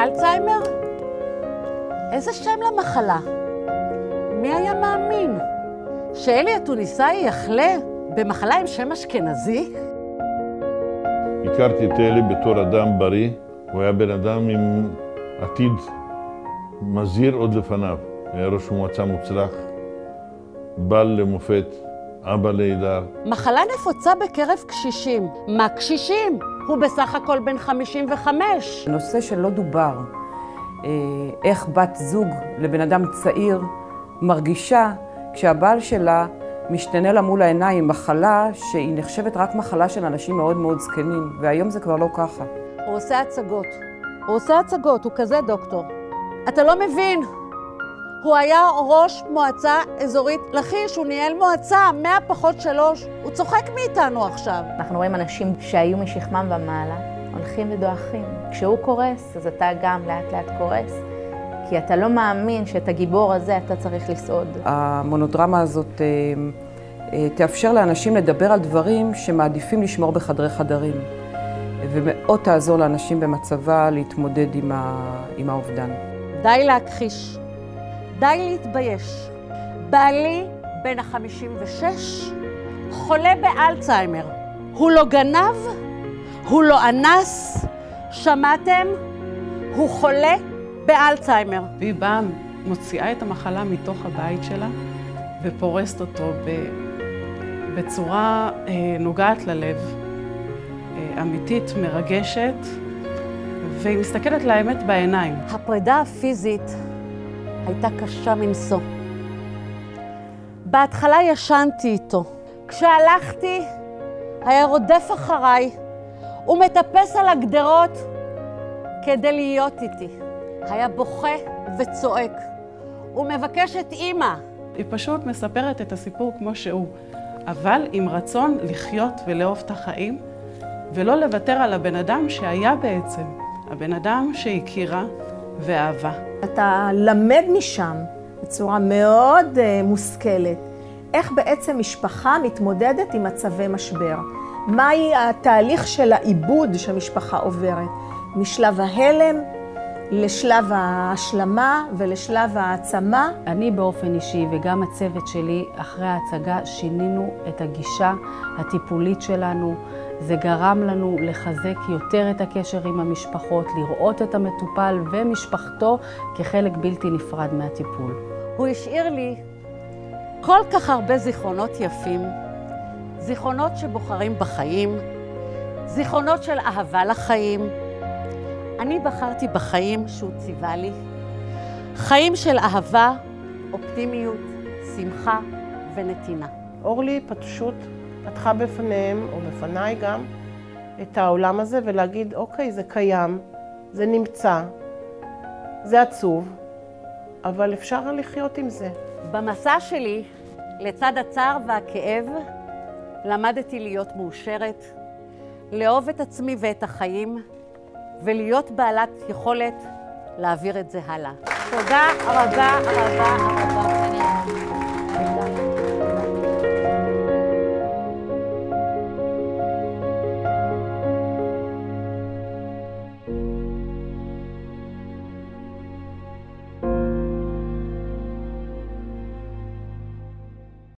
אלצהיימר? איזה שם למחלה? מי היה מאמין? שאלי התוניסאי יחלה במחלה עם שם אשכנזי? הכרתי את אלי בתור אדם בריא. הוא היה בן אדם עם עתיד מזהיר עוד לפניו. היה ראש מועצה מוצלח, בעל למופת, אבא לידר. מחלה נפוצה בקרב קשישים. מה קשישים? הוא בסך הכל בן 55. נושא שלא דובר, איך בת זוג לבן אדם צעיר מרגישה כשהבעל שלה משתנה לה מול העיניים מחלה שהיא נחשבת רק מחלה של אנשים מאוד מאוד זקנים, והיום זה כבר לא ככה. הוא עושה הצגות. הוא עושה הצגות, הוא כזה דוקטור. אתה לא מבין. הוא היה ראש מועצה אזורית לכיש, הוא ניהל מועצה 100 פחות 3. הוא צוחק מאיתנו עכשיו. אנחנו רואים אנשים שהיו משכמם ומעלה, הולכים ודועכים. כשהוא קורס, אז אתה גם לאט לאט קורס, כי אתה לא מאמין שאת הגיבור הזה אתה צריך לסעוד. המונודרמה הזאת תאפשר לאנשים לדבר על דברים שמעדיפים לשמור בחדרי חדרים, ומאוד תעזור לאנשים במצבה להתמודד עם האובדן. די להכחיש, די להתבייש. בעלי בן ה-56 חולה באלצהיימר. הוא לא גנב, הוא לא אנס, שמעתם? הוא חולה באלצהיימר. והיא באה, מוציאה את המחלה מתוך הבית שלה ופורסת אותו בצורה נוגעת ללב, אמיתית, מרגשת, והיא מסתכלת לאמת בעיניים. הפרידה הפיזית הייתה קשה מנשוא. בהתחלה ישנתי איתו. כשהלכתי, היה רודף אחריי ומטפס על הגדרות כדי להיות איתי. היה בוכה וצועק. הוא מבקש את אמא. היא פשוט מספרת את הסיפור כמו שהוא, אבל עם רצון לחיות ולאהוב את החיים, ולא לוותר על הבן אדם שהיה בעצם, הבן אדם שהכירה ואהבה. אתה למד משם בצורה מאוד מושכלת, איך בעצם משפחה מתמודדת עם מצבי משבר. מהי התהליך של העיבוד שהמשפחה עוברת, משלב ההלם לשלב ההשלמה ולשלב העצמה. אני באופן אישי וגם הצוות שלי אחרי ההצגה שינינו את הגישה הטיפולית שלנו. זה גרם לנו לחזק יותר את הקשר עם המשפחות, לראות את המטופל ומשפחתו כחלק בלתי נפרד מהטיפול. הוא השאיר לי כל כך הרבה זיכרונות יפים, זיכרונות שבוחרים בחיים, זיכרונות של אהבה לחיים. אני בחרתי בחיים שהוא ציווה לי, חיים של אהבה, אופטימיות, שמחה ונתינה. אורלי פשוט פתחה בפניהם, או בפניי גם, את העולם הזה ולהגיד, אוקיי, זה קיים, זה נמצא, זה עצוב, אבל אפשר לחיות עם זה. במסע שלי, לצד הצער והכאב, למדתי להיות מאושרת, לאהוב את עצמי ואת החיים, ולהיות בעלת יכולת להעביר את זה הלאה. תודה רבה רבה רבה.